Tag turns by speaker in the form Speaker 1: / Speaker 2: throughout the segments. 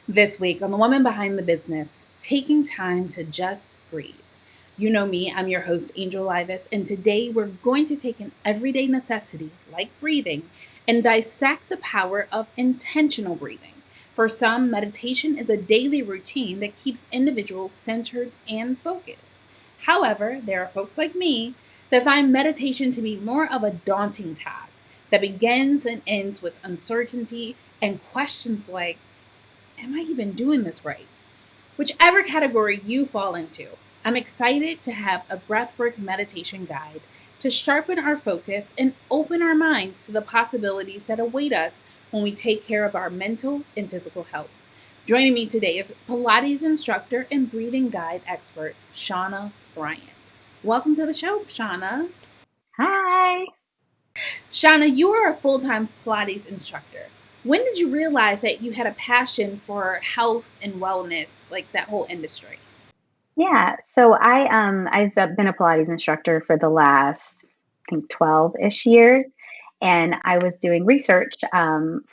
Speaker 1: This week on The Woman Behind the Business, taking time to just breathe. You know me, I'm your host, Angel Livis, and today we're going to take an everyday necessity like breathing and dissect the power of intentional breathing. For some, meditation is a daily routine that keeps individuals centered and focused. However, there are folks like me that find meditation to be more of a daunting task that begins and ends with uncertainty and questions like, am I even doing this right? Whichever category you fall into, I'm excited to have a breathwork meditation guide to sharpen our focus and open our minds to the possibilities that await us when we take care of our mental and physical health. Joining me today is Pilates instructor and breathing guide expert, Shauna Bryant. Welcome to the show, Shauna.
Speaker 2: Hi.
Speaker 1: Shauna, you are a full time Pilates instructor. When did you realize that you had a passion for health and wellness, like that whole industry?
Speaker 2: Yeah. I've been a Pilates instructor for the last I think 12-ish years, and I was doing research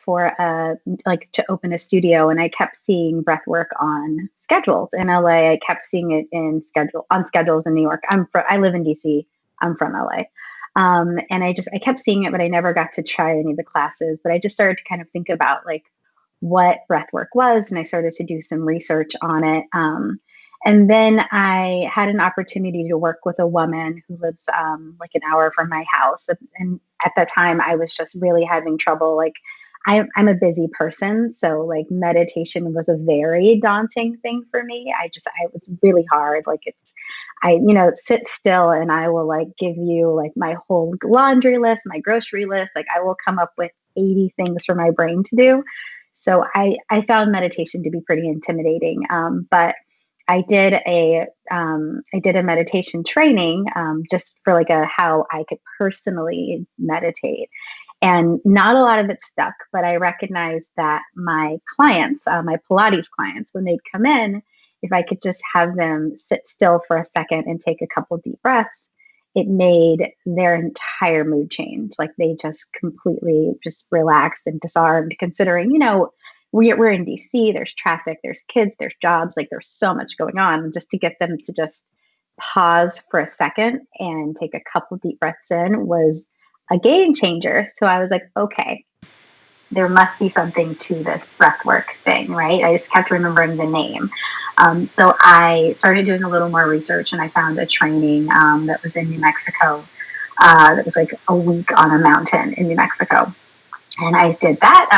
Speaker 2: for a like to open a studio, and I kept seeing breath work on schedules in LA. I kept seeing it in schedules in New York. I live in DC. I'm from LA. And I kept seeing it, but I never got to try any of the classes. But I just started to kind of think about like what breath work was, and I started to do some research on it. And then I had an opportunity to work with a woman who lives like an hour from my house. And at that time, I was just really having trouble. Like, I'm a busy person. So, like, meditation was a very daunting thing for me. I was really hard. Sit still and I will like give you like my whole laundry list, my grocery list. Like, I will come up with 80 things for my brain to do. So, I found meditation to be pretty intimidating. But I did a meditation training just for like a how I could personally meditate, and not a lot of it stuck. But I recognized that my clients, my Pilates clients, when they'd come in, if I could just have them sit still for a second and take a couple deep breaths, it made their entire mood change. Like they just completely just relaxed and disarmed. Considering, we're in DC, there's traffic, there's kids, there's jobs, like there's so much going on. Just to get them to just pause for a second and take a couple deep breaths in was a game changer. So I was like, okay, there must be something to this breathwork thing, right? I just kept remembering the name. So I started doing a little more research, and I found a training that was in New Mexico. That was like a week on a mountain in New Mexico. And I did that,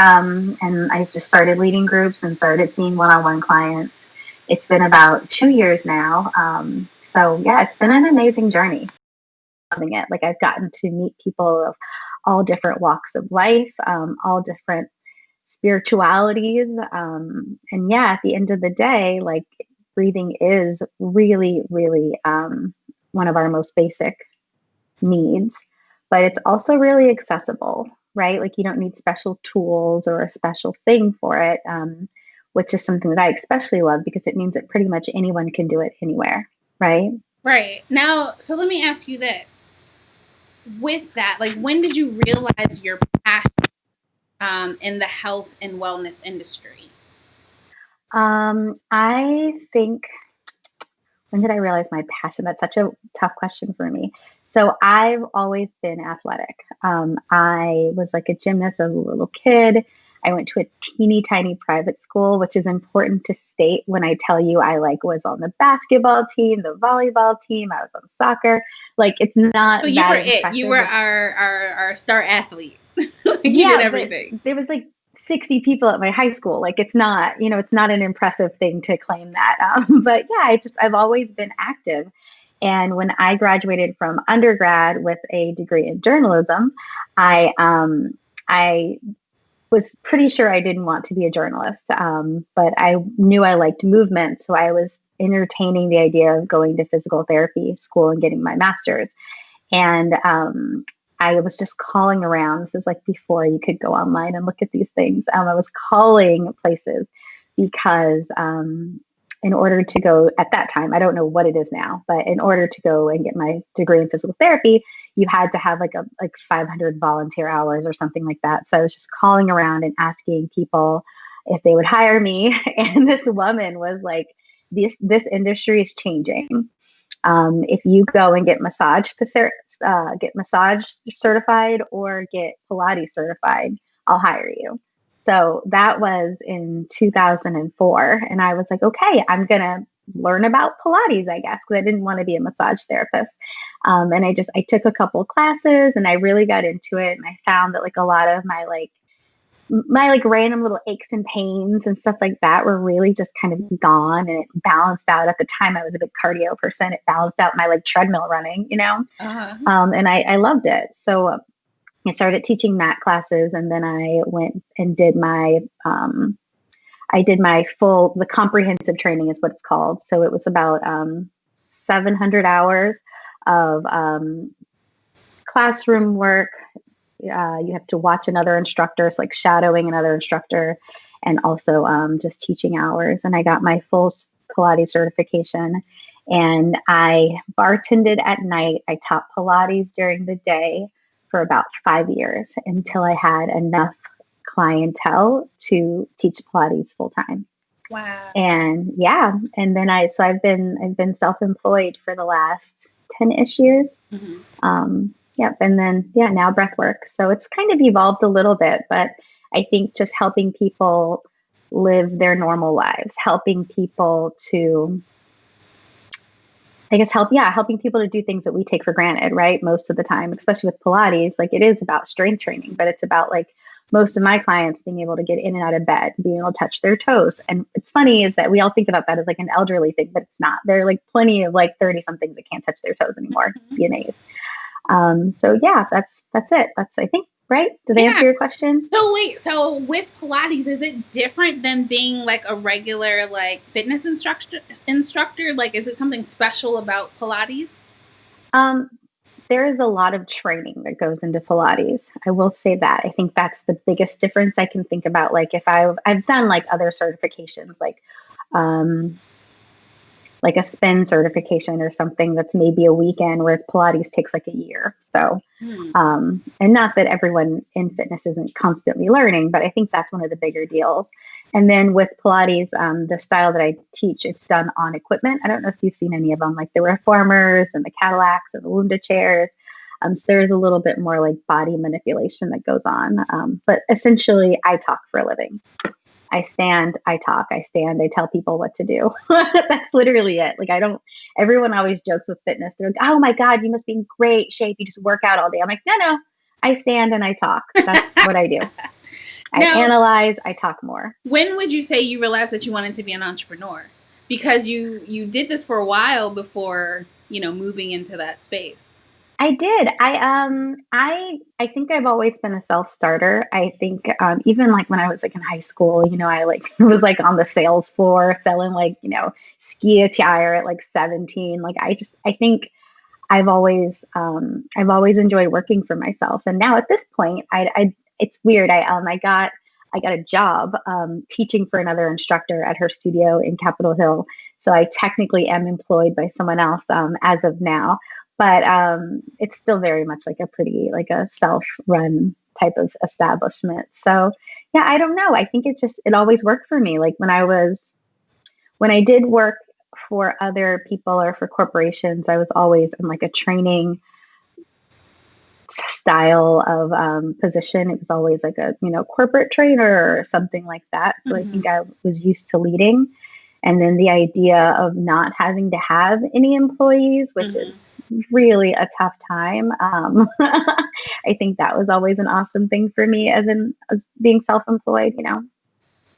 Speaker 2: and I just started leading groups and started seeing one-on-one clients. It's been about 2 years now. So yeah, it's been an amazing journey. Loving it. Like, I've gotten to meet people of all different walks of life, all different spiritualities. And yeah, at the end of the day, like, breathing is really, really one of our most basic needs, but it's also really accessible, right? Like, you don't need special tools or a special thing for it, which is something that I especially love because it means that pretty much anyone can do it anywhere, right?
Speaker 1: Right. Now, so let me ask you this. With that, like, when did you realize your passion in the health and wellness industry?
Speaker 2: I think, when did I realize my passion? That's such a tough question for me. So I've always been athletic. I was like a gymnast as a little kid. I went to a teeny tiny private school, which is important to state when I tell you I like was on the basketball team, the volleyball team, I was on soccer. Like, it's not
Speaker 1: So you were
Speaker 2: that
Speaker 1: it. You were
Speaker 2: impressive.
Speaker 1: our star athlete. Like, you did
Speaker 2: Yeah, but
Speaker 1: everything.
Speaker 2: there was like 60 people at my high school. Like, it's not an impressive thing to claim that. But yeah, I've always been active. And when I graduated from undergrad with a degree in journalism, I was pretty sure I didn't want to be a journalist. But I knew I liked movement. So I was entertaining the idea of going to physical therapy school and getting my master's. And I was just calling around. This is like before you could go online and look at these things. I was calling places because in order to go at that time, I don't know what it is now, but in order to go and get my degree in physical therapy, you had to have like 500 volunteer hours or something like that. So I was just calling around and asking people if they would hire me. And this woman was like, this industry is changing. If you go and get massage certified or get Pilates certified, I'll hire you. So that was in 2004. And I was like, okay, I'm going to learn about Pilates, I guess, because I didn't want to be a massage therapist. And I took a couple classes and I really got into it. And I found that like a lot of my random little aches and pains and stuff like that were really just kind of gone, and it balanced out. At the time I was a big cardio person. It balanced out my like treadmill running,
Speaker 1: Uh-huh.
Speaker 2: and I loved it. So I started teaching mat classes, and then I went and did the comprehensive training is what it's called. So it was about 700 hours of classroom work. You have to watch another instructor, so like shadowing another instructor, and also just teaching hours. And I got my full Pilates certification, and I bartended at night. I taught Pilates during the day for about 5 years until I had enough clientele to teach Pilates full time.
Speaker 1: Wow.
Speaker 2: And yeah, and then I've been self-employed for the last 10-ish years.
Speaker 1: Mhm.
Speaker 2: Yep. And then, yeah, now breath work. So it's kind of evolved a little bit, but I think just helping people live their normal lives, helping people to, I guess, helping people to do things that we take for granted, right? Most of the time, especially with Pilates, like it is about strength training, but it's about like most of my clients being able to get in and out of bed, being able to touch their toes. And it's funny is that we all think about that as like an elderly thing, but it's not. There are like plenty of like 30 somethings that can't touch their toes anymore, BNAs. So yeah, that's it. That's, I think, right. Did I
Speaker 1: Yeah.
Speaker 2: answer your question?
Speaker 1: So wait, so with Pilates, is it different than being like a regular like fitness instructor? Like is it something special about Pilates?
Speaker 2: Um, there is a lot of training that goes into Pilates. I will say that. I think that's the biggest difference I can think about. Like if I've done like other certifications, um, like a spin certification or something that's maybe a weekend, whereas Pilates takes like a year. So,
Speaker 1: Hmm.
Speaker 2: and not that everyone in fitness isn't constantly learning, but I think that's one of the bigger deals. And then with Pilates, the style that I teach, it's done on equipment. I don't know if you've seen any of them, like the reformers and the Cadillacs and the Lunda chairs. So there's a little bit more like body manipulation that goes on. But essentially, I talk for a living. I stand, I talk, I stand, I tell people what to do. That's literally it. Like, I don't, everyone always jokes with fitness. They're like, oh my God, you must be in great shape. You just work out all day. I'm like, no, no, I stand and I talk. That's what I do. I
Speaker 1: Now,
Speaker 2: analyze, I talk more.
Speaker 1: when would you say you realized that you wanted to be an entrepreneur? Because you did this for a while before, moving into that space.
Speaker 2: I did. I think I've always been a self-starter. I think even like when I was like in high school, I like was like on the sales floor selling like, ski attire at like 17. Like I think I've always enjoyed working for myself. And now at this point, it's weird. I got a job teaching for another instructor at her studio in Capitol Hill. So I technically am employed by someone else as of now, but it's still very much like a self-run type of establishment. So yeah, I don't know. I think it always worked for me. Like when I did work for other people or for corporations, I was always in like a training style of position. It was always like a, corporate trainer or something like that. So I think
Speaker 1: Mm-hmm.
Speaker 2: I was used to leading. And then the idea of not having to have any employees, which is
Speaker 1: Mm-hmm.
Speaker 2: really a tough time. I think that was always an awesome thing for me as being self-employed.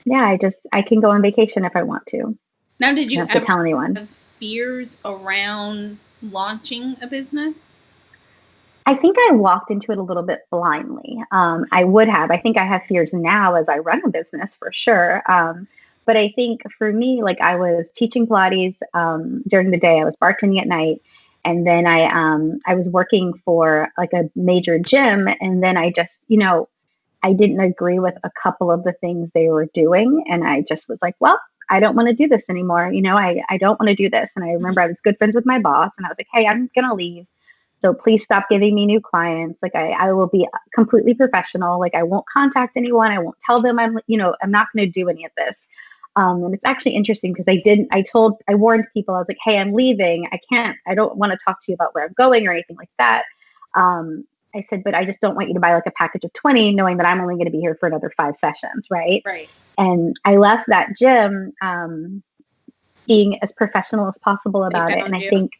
Speaker 2: Yeah, I can go on vacation if I want to.
Speaker 1: Now, did
Speaker 2: I
Speaker 1: you
Speaker 2: don't have to
Speaker 1: ever
Speaker 2: tell anyone.
Speaker 1: have fears around launching a business?
Speaker 2: I think I walked into it a little bit blindly. I would have. I think I have fears now as I run a business for sure. But I think for me, like I was teaching Pilates during the day, I was bartending at night, and then I was working for like a major gym, and then I just I didn't agree with a couple of the things they were doing, and I just was like, well. I don't want to do this anymore. I don't want to do this. And I remember I was good friends with my boss, and I was like, hey, I'm going to leave. So please stop giving me new clients. Like I will be completely professional. Like I won't contact anyone. I won't tell them I'm not going to do any of this. And it's actually interesting because I warned people, I was like, hey, I'm leaving. I don't want to talk to you about where I'm going or anything like that. I said, but I just don't want you to buy like a package of 20, knowing that I'm only going to be here for another 5 sessions. Right.
Speaker 1: Right.
Speaker 2: And I left that gym, being as professional as possible
Speaker 1: They
Speaker 2: about it. And
Speaker 1: found
Speaker 2: I
Speaker 1: you.
Speaker 2: think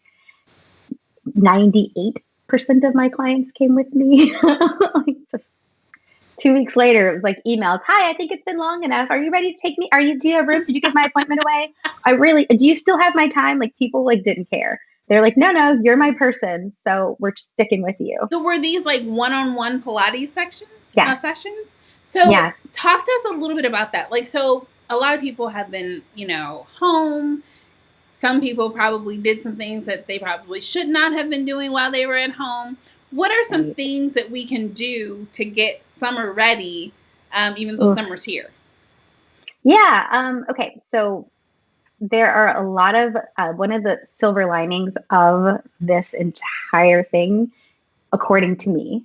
Speaker 2: 98% of my clients came with me. Like just 2 weeks later, it was like emails. Hi, I think it's been long enough. Are you ready to take me? Do you have room? Did you give my appointment away? Do you still have my time? Like people like didn't care. They're like, no, you're my person. So we're sticking with you.
Speaker 1: So were these like one-on-one Pilates
Speaker 2: Yes.
Speaker 1: sessions? So
Speaker 2: Yes.
Speaker 1: talk to us a little bit about that. Like, so a lot of people have been, home. Some people probably did some things that they probably should not have been doing while they were at home. What are some
Speaker 2: Right.
Speaker 1: things that we can do to get summer ready, even though
Speaker 2: Oof.
Speaker 1: summer's here?
Speaker 2: Yeah. Okay. So there are a lot of, one of the silver linings of this entire thing, according to me,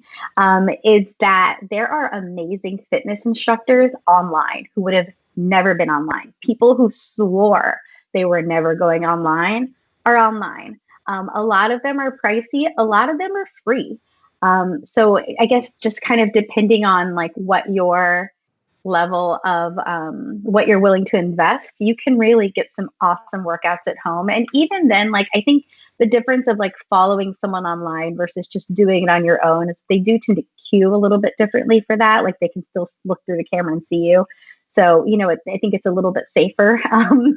Speaker 2: is that there are amazing fitness instructors online who would have never been online. People who swore they were never going online are online. A lot of them are pricey, a lot of them are free. So I guess just kind of depending on like what your level of what you're willing to invest, you can really get some awesome workouts at home. And even then, like I think the difference of like following someone online versus just doing it on your own is they do tend to cue a little bit differently for that. Like they can still look through the camera and see you. So, I think it's a little bit safer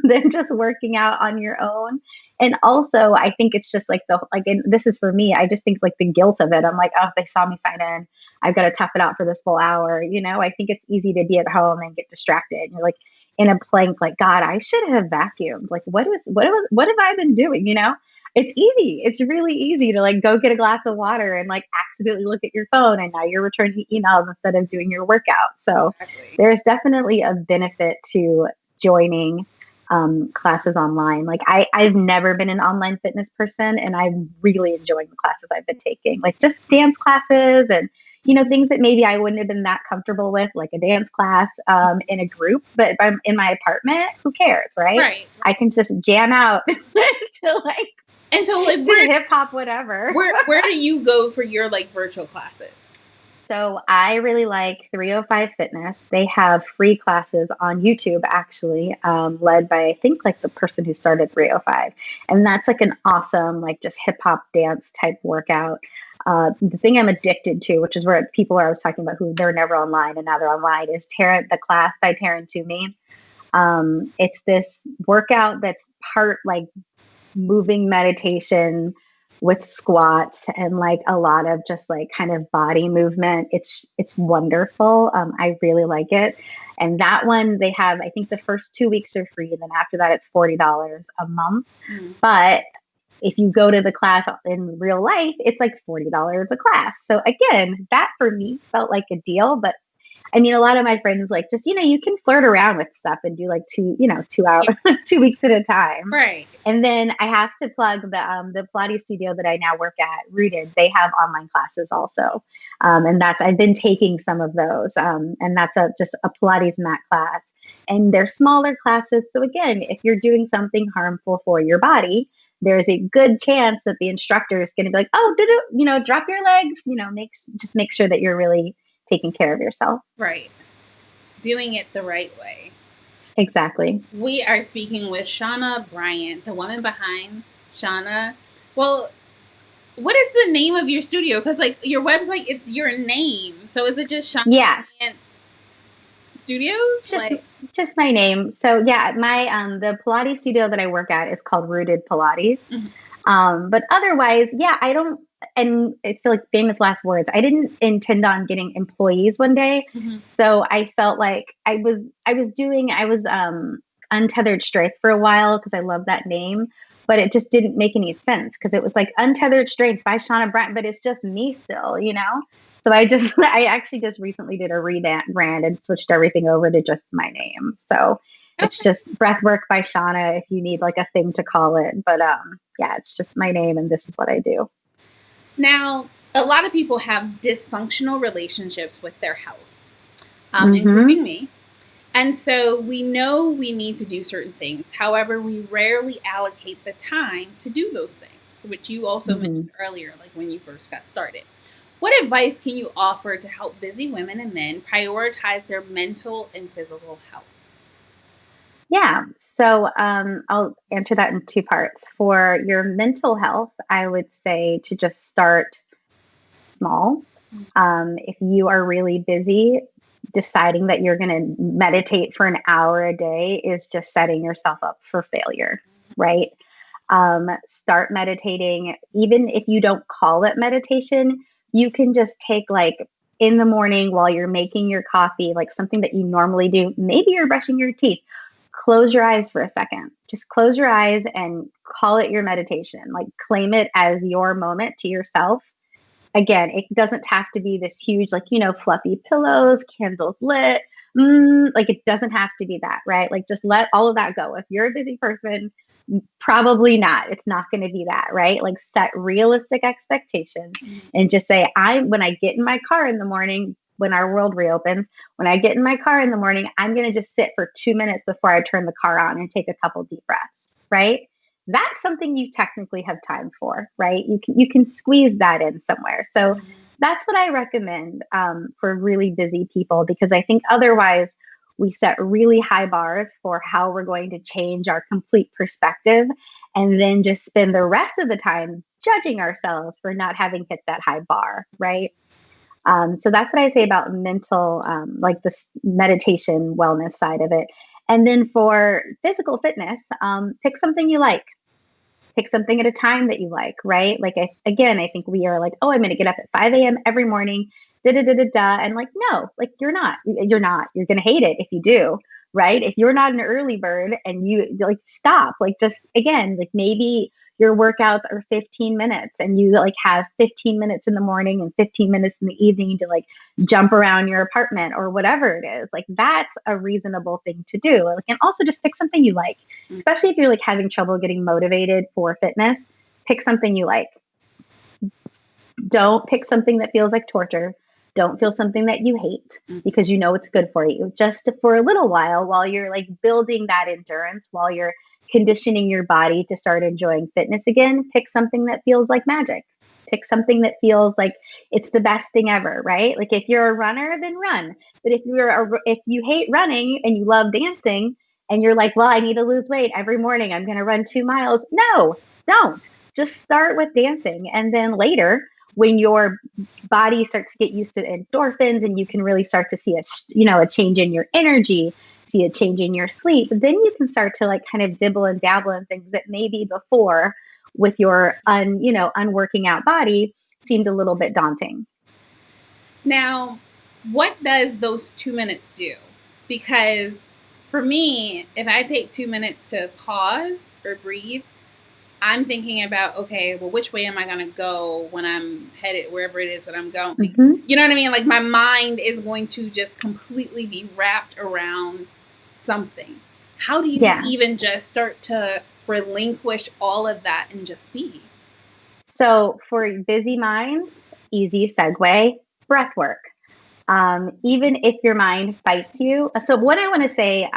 Speaker 2: than just working out on your own. And also, I think it's just like and this is for me, I just think like the guilt of it. I'm like, oh, if they saw me sign in, I've got to tough it out for this full hour. I think it's easy to be at home and get distracted. You're like in a plank, like, God, I should have vacuumed. Like, what have I been doing? It's easy. It's really easy to like go get a glass of water and like accidentally look at your phone. And now you're returning emails instead of doing your workout. So
Speaker 1: Exactly.
Speaker 2: there's definitely a benefit to joining classes online. Like I've never been an online fitness person and I'm really enjoying the classes I've been taking, like just dance classes and, things that maybe I wouldn't have been that comfortable with, like a dance class in a group, but if I'm in my apartment, who cares, right?
Speaker 1: Right.
Speaker 2: I can just jam out to like,
Speaker 1: And so like
Speaker 2: to hip hop, whatever.
Speaker 1: where do you go for your like virtual classes?
Speaker 2: So I really like 305 Fitness. They have free classes on YouTube, actually, led by I think like the person who started 305, and that's like an awesome like just hip hop dance type workout. The thing I'm addicted to, which is where people I was talking about who they're never online and now they're online, is the class by Taryn Toomey. It's this workout that's part like moving meditation with squats and like a lot of just like kind of body movement. It's wonderful. I really like it. And that one they have, I think the first 2 weeks are free. And then after that, it's $40 a month.
Speaker 1: Mm.
Speaker 2: But if you go to the class in real life, it's like $40 a class. So again, that for me felt like a deal, but I mean, a lot of my friends like just, you can flirt around with stuff and do like 2 hours,
Speaker 1: Yeah.
Speaker 2: 2 weeks at a time.
Speaker 1: Right.
Speaker 2: And then I have to plug the Pilates studio that I now work at, Rooted. They have online classes also, and I've been taking some of those, and that's just a Pilates mat class, and they're smaller classes. So again, if you're doing something harmful for your body, there's a good chance that the instructor is going to be like, oh, drop your legs, make sure that you're really taking care of yourself.
Speaker 1: Right. Doing it the right way.
Speaker 2: Exactly.
Speaker 1: We are speaking with Shauna Bryant, the woman behind Shauna. Well, what is the name of your studio? Because like your website, it's your name. So is it just Shauna
Speaker 2: Yeah.
Speaker 1: Bryant Studios?
Speaker 2: Just my name. So yeah, my the Pilates studio that I work at is called Rooted Pilates.
Speaker 1: Mm-hmm.
Speaker 2: But otherwise, yeah, I don't, and I feel like famous last words. I didn't intend on getting employees one day.
Speaker 1: Mm-hmm.
Speaker 2: So I felt like I was Untethered Strength for a while because I love that name, but it just didn't make any sense because it was like Untethered Strength by Shauna Bryant, but it's just me still. So I actually just recently did a rebrand and switched everything over to just my name. So it's just Breathwork by Shauna if you need like a thing to call it. But yeah, it's just my name and this is what I do.
Speaker 1: Now, a lot of people have dysfunctional relationships with their health,
Speaker 2: Mm-hmm.
Speaker 1: including me. And so we know we need to do certain things. However, we rarely allocate the time to do those things, which you also
Speaker 2: Mm-hmm.
Speaker 1: mentioned earlier, like when you first got started. What advice can you offer to help busy women and men prioritize their mental and physical health?
Speaker 2: Yeah. So I'll answer that in two parts. For your mental health, I would say to just start small. If you are really busy, deciding that you're going to meditate for an hour a day is just setting yourself up for failure, right? Start meditating. Even if you don't call it meditation, you can just take like in the morning while you're making your coffee, like something that you normally do. Maybe you're brushing your teeth. Close your eyes for a second. Just close your eyes and call it your meditation. Like claim it as your moment to yourself. Again, it doesn't have to be this huge, like, fluffy pillows, candles lit. Like, it doesn't have to be that, right? Like, just let all of that go. If you're a busy person, probably not. It's not going to be that, right? Like, set realistic expectations and just say, when I get in my car in the morning, when our world reopens, when I get in my car in the morning, I'm going to just sit for 2 minutes before I turn the car on and take a couple deep breaths, right? That's something you technically have time for, right? You can squeeze that in somewhere. So that's what I recommend for really busy people, because I think otherwise we set really high bars for how we're going to change our complete perspective, and then just spend the rest of the time judging ourselves for not having hit that high bar, right? So that's what I say about mental, like this meditation wellness side of it. And then for physical fitness, pick something you like, pick something at a time that you like, right? Like, again, I think we are like, oh, I'm going to get up at 5 a.m. every morning, da da da da da. And like, no, like you're not. You're not. You're going to hate it if you do, right? If you're not an early bird and you like stop, like just again, like maybe your workouts are 15 minutes and you like have 15 minutes in the morning and 15 minutes in the evening to like jump around your apartment or whatever it is. Like that's a reasonable thing to do. Like, and also just pick something you like, especially if you're like having trouble getting motivated for fitness. Pick something you like. Don't pick something that feels like torture. Don't feel something that you hate because you know it's good for you. Just for a little while you're like building that endurance, while you're conditioning your body to start enjoying fitness again, pick something that feels like magic. Pick something that feels like it's the best thing ever, right? Like if you're a runner, then run. But if you hate running and you love dancing and you're like, well, I need to lose weight every morning, I'm going to run 2 miles. No, don't. Just start with dancing, and then later when your body starts to get used to endorphins and you can really start to see a change in your energy, see a change in your sleep, then you can start to like kind of dibble and dabble in things that maybe before with your unworking out body seemed a little bit daunting.
Speaker 1: Now, what does those 2 minutes do? Because for me, if I take 2 minutes to pause or breathe, I'm thinking about, okay, well, which way am I going to go when I'm headed wherever it is that I'm going? Like,
Speaker 2: Mm-hmm.
Speaker 1: you know what I mean? Like, my mind is going to just completely be wrapped around something. How do you
Speaker 2: Yeah.
Speaker 1: even just start to relinquish all of that and just be?
Speaker 2: So for busy minds, easy segue, breath work. Even if your mind fights you. So what I want to say,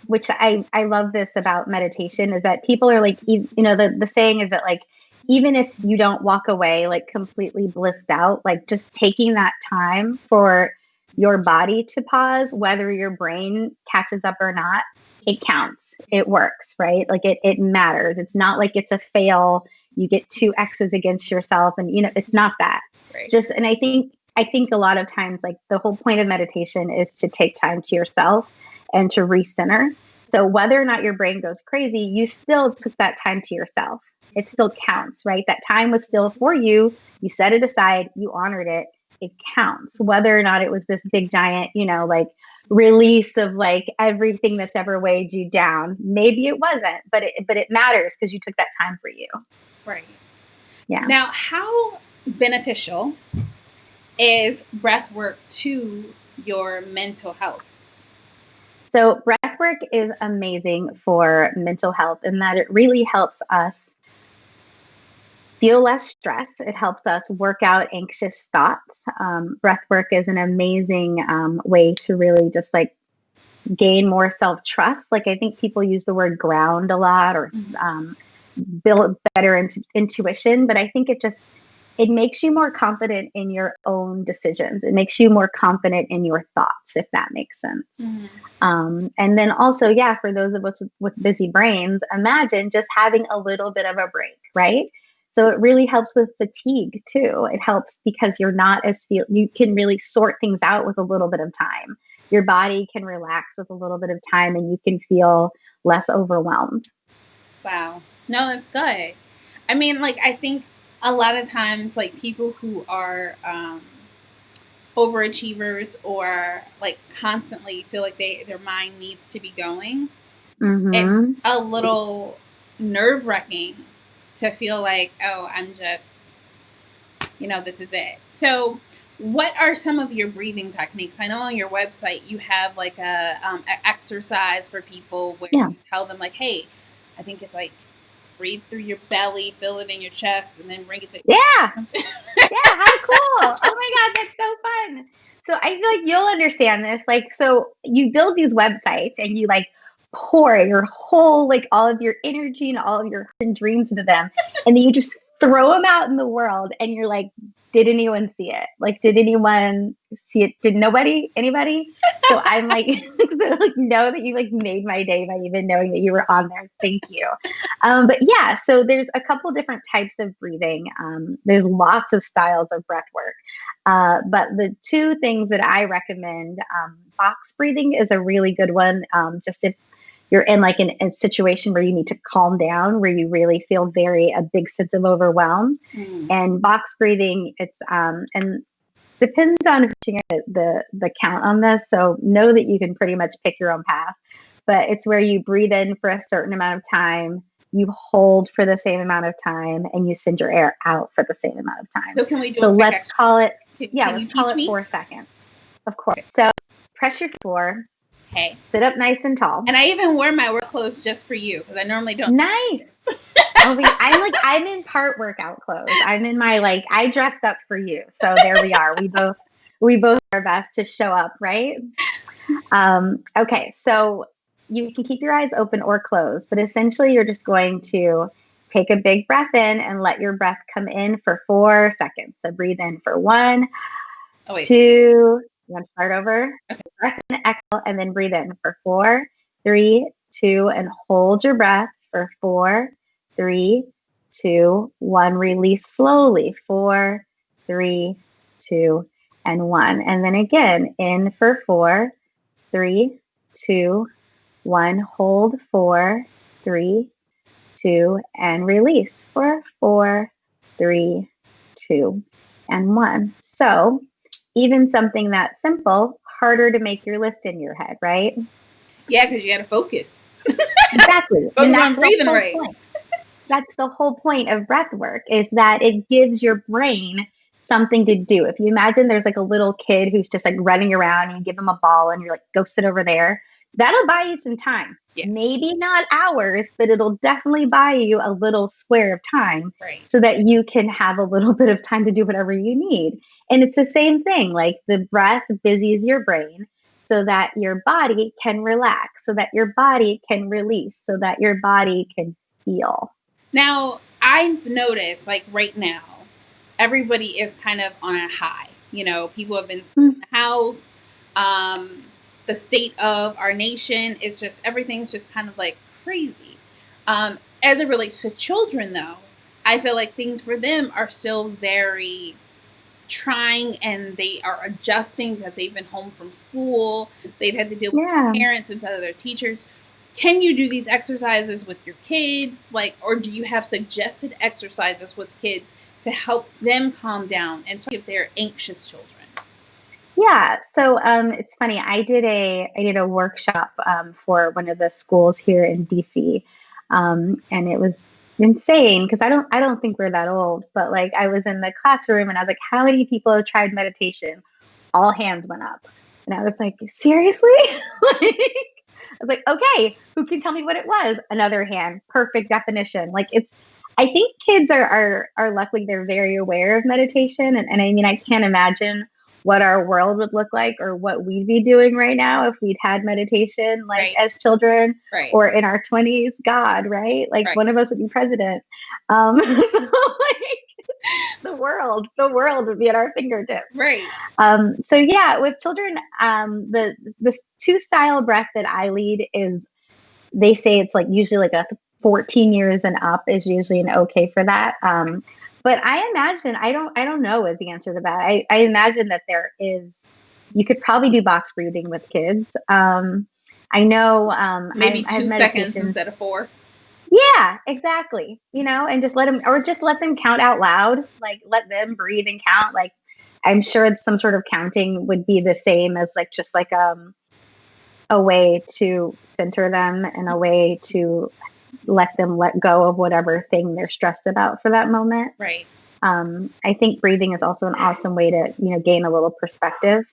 Speaker 2: which I love this about meditation, is that people are like, the saying is that like, even if you don't walk away like completely blissed out, like just taking that time for your body to pause, whether your brain catches up or not, it counts. It works, right? Like it matters. It's not like it's a fail. You get two X's against yourself, and it's not that.
Speaker 1: Right.
Speaker 2: Just, and I think a lot of times, like the whole point of meditation is to take time to yourself and to recenter. So whether or not your brain goes crazy, you still took that time to yourself. It still counts, right? That time was still for you. You set it aside, you honored it. It counts. Whether or not it was this big giant, like release of like everything that's ever weighed you down. Maybe it wasn't, but it matters because you took that time for you.
Speaker 1: Right.
Speaker 2: Yeah.
Speaker 1: Now, how beneficial is breath work to your mental health?
Speaker 2: So breath work is amazing for mental health in that it really helps us feel less stress. It helps us work out anxious thoughts. Breath work is an amazing way to really just like gain more self trust. Like I think people use the word ground a lot, or
Speaker 1: Mhm.
Speaker 2: build better intuition, but I think it makes you more confident in your own decisions. It makes you more confident in your thoughts, if that makes sense.
Speaker 1: Mhm.
Speaker 2: And then also, yeah, for those of us with busy brains, imagine just having a little bit of a break, right? So it really helps with fatigue too. It helps because you're not you can really sort things out with a little bit of time. Your body can relax with a little bit of time and you can feel less overwhelmed.
Speaker 1: Wow. No, that's good. I mean, like, I think a lot of times, like, people who are overachievers or like constantly feel like their mind needs to be going, it's
Speaker 2: Mm-hmm.
Speaker 1: a little nerve wracking to feel like, oh, I'm just, this is it. So, what are some of your breathing techniques? I know on your website you have like a exercise for people where
Speaker 2: Yeah.
Speaker 1: you tell them like, hey, I think it's like breathe through your belly, feel it in your chest, and then bring it.
Speaker 2: Yeah. Yeah, how cool. Oh my God, that's so fun. So I feel like you'll understand this. Like, so you build these websites and you like pour your whole, like all of your energy and all of your hopes and dreams into them. And then you just throw them out in the world and you're like, did anyone see it? Like, did anyone see it? Did nobody? Anybody? So I'm like, so like know that you like made my day by even knowing that you were on there. Thank you. But yeah, so there's a couple different types of breathing. There's lots of styles of breath work. But the two things that I recommend, box breathing is a really good one. Just if you're in like a situation where you need to calm down, where you really feel a big sense of overwhelm.
Speaker 1: Mm.
Speaker 2: And box breathing, it's and depends on the count on this. So know that you can pretty much pick your own path, but it's where you breathe in for a certain amount of time, you hold for the same amount of time, and you send your air out for the same amount of time.
Speaker 1: So can we do a
Speaker 2: So
Speaker 1: quick
Speaker 2: let's
Speaker 1: exercise?
Speaker 2: call it, yeah,
Speaker 1: Can you
Speaker 2: let's call
Speaker 1: teach
Speaker 2: it
Speaker 1: me?
Speaker 2: 4 seconds. Of course. So press your floor,
Speaker 1: Hey.
Speaker 2: sit up nice and tall.
Speaker 1: And I even wore my work clothes just for you because I normally don't.
Speaker 2: Nice. Oh, I'm in part workout clothes. I'm in my like I dressed up for you. So there we are. We both do our best to show up, right? Okay, so you can keep your eyes open or closed, but essentially you're just going to take a big breath in and let your breath come in for 4 seconds. So breathe in for one,
Speaker 1: Oh wait.
Speaker 2: two, you want to start over? Okay, breath in, exhale, and then breathe in for 4, 3, 2, and hold your breath for 4, 3, 2, 1. Release slowly. 4, 3, 2, and 1. And then again, in for 4, 3, 2, 1. Hold 4, 3, 2, and release for 4, 3, 2, and 1. So even something that simple, harder to make your list in your head, right?
Speaker 1: Yeah, because you got to focus.
Speaker 2: Exactly. And
Speaker 1: Focus
Speaker 2: that's
Speaker 1: on
Speaker 2: the
Speaker 1: breathing
Speaker 2: whole
Speaker 1: right.
Speaker 2: point. That's the whole point of breath work is that it gives your brain something to do. If you imagine there's like a little kid who's just like running around and you give him a ball and you're like, go sit over there, that'll buy you some time.
Speaker 1: Yeah.
Speaker 2: Maybe not hours, but it'll definitely buy you a little square of time
Speaker 1: Right.
Speaker 2: so that you can have a little bit of time to do whatever you need. And it's the same thing, like the breath busies your brain so that your body can relax, so that your body can release, so that your body can feel.
Speaker 1: Now I've noticed, like right now, everybody is kind of on a high. People have been stuck in the house. Um, the state of our nation is just everything's just kind of like crazy. As it relates to children, though, I feel like things for them are still very trying and they are adjusting because they've been home from school. They've had to deal with
Speaker 2: Yeah.
Speaker 1: their parents instead of their teachers. Can you do these exercises with your kids? Or do you have suggested exercises with kids to help them calm down and especially if they're anxious children?
Speaker 2: Yeah, so it's funny. I did a workshop for one of the schools here in DC, and it was insane because I don't think we're that old, but like I was in the classroom and I was like, how many people have tried meditation? All hands went up, and I was like, seriously? Like, I was like, okay, who can tell me what it was? Another hand, perfect definition. Like I think kids are luckily they're very aware of meditation, and I mean I can't imagine what our world would look like or what we'd be doing right now if we'd had meditation like
Speaker 1: Right.
Speaker 2: as children
Speaker 1: Right.
Speaker 2: or in our 20s. God, right? Like
Speaker 1: Right.
Speaker 2: one of us would be president. So like the world would be at our fingertips.
Speaker 1: Right.
Speaker 2: So yeah, with children, the two style breath that I lead is they say it's like usually like a 14 years and up is usually an okay for that. But I imagine I don't know is the answer to that. I imagine that there is you could probably do box breathing with kids. I know
Speaker 1: Maybe
Speaker 2: I have
Speaker 1: 2 seconds
Speaker 2: meditations.
Speaker 1: instead of four.
Speaker 2: Yeah, exactly. And just let them count out loud. Like let them breathe and count. Like I'm sure some sort of counting would be the same as like just like a way to center them and a way to let them let go of whatever thing they're stressed about for that moment.
Speaker 1: Right.
Speaker 2: I think breathing is also an awesome way to, gain a little perspective,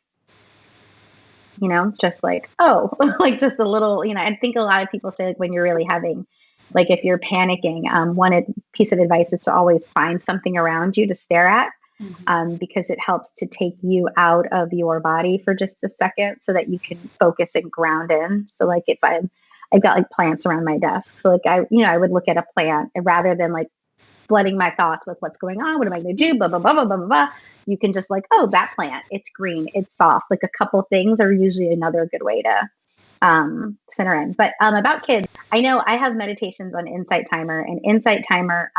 Speaker 2: just like, oh, like just a little, I think a lot of people say like when you're really having, like if you're panicking, piece of advice is to always find something around you to stare at. Because it helps to take you out of your body for just a second so that you can focus and ground in. So like if I've got like plants around my desk. So like I would look at a plant and rather than like flooding my thoughts with what's going on, what am I going to do, blah, blah, blah, blah, blah, blah, blah. You can just like, oh, that plant, it's green, it's soft. Like a couple things are usually another good way to center in. But about kids, I know I have meditations on Insight Timer, and Insight Timer,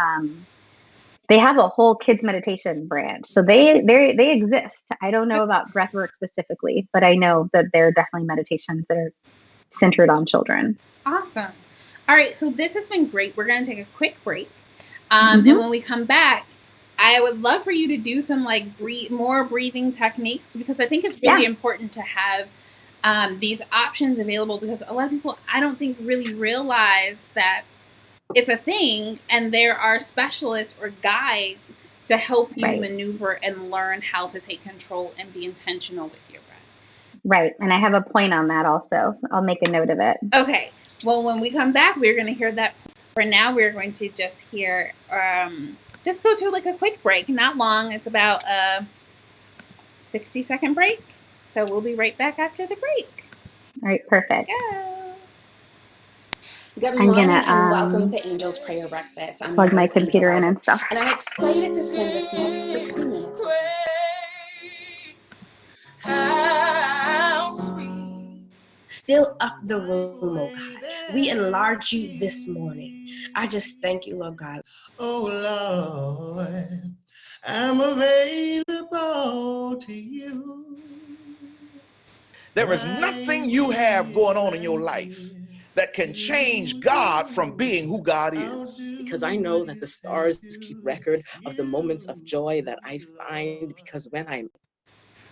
Speaker 2: they have a whole kids meditation branch, so they exist. I don't know about breathwork specifically, but I know that there are definitely meditations that are centered on children.
Speaker 1: Awesome. All right. So this has been great. We're going to take a quick break. And
Speaker 2: Mm-hmm.
Speaker 1: when we come back, I would love for you to do some like more breathing techniques, because I think it's really
Speaker 2: Yeah.
Speaker 1: important to have these options available, because a lot of people, I don't think, really realize that it's a thing and there are specialists or guides to help you
Speaker 2: Right.
Speaker 1: maneuver and learn how to take control and be intentional with your breath.
Speaker 2: Right. And I have a point on that also. I'll make a note of it.
Speaker 1: Okay. Well, when we come back, we're going to hear that. For now, we're going to just hear, just go to like a quick break, not long. It's about a 60-second break. So we'll be right back after the break.
Speaker 2: All right. Perfect.
Speaker 1: Go. Good
Speaker 2: I'm
Speaker 1: morning
Speaker 2: gonna
Speaker 1: and welcome to Angel's Prayer Breakfast. I'm your
Speaker 2: plug my
Speaker 1: host, Angel
Speaker 2: computer in and
Speaker 1: Livis,
Speaker 2: stuff.
Speaker 1: and I'm excited to spend this next 60 minutes with you.
Speaker 3: How sweet. Fill up the room, oh God. We enlarge you this morning. I just thank you, Lord God.
Speaker 4: Oh Lord, I'm available to you.
Speaker 5: There is nothing you have going on in your life that can change God from being who God is.
Speaker 6: Because I know that the stars keep record of the moments of joy that I find because when I'm.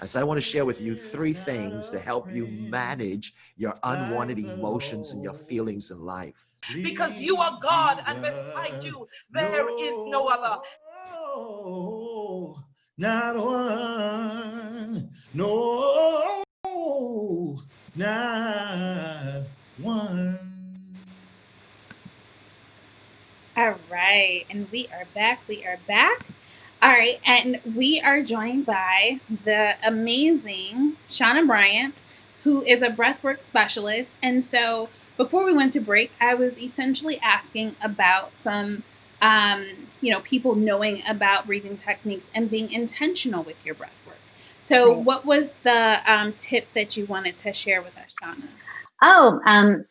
Speaker 4: So I want to share with you 3 things to help you manage your unwanted emotions and your feelings in life.
Speaker 7: Because you are God, and beside you there is no other.
Speaker 4: Not one, no, not one.
Speaker 1: All right. And we are back. We are back. All right. And we are joined by the amazing CHAUNA Bryant, who is a breathwork specialist. And so before we went to break, I was essentially asking about some, people knowing about breathing techniques and being intentional with your breathwork. So
Speaker 2: Right.
Speaker 1: what was the tip that you wanted to share with us, CHAUNA?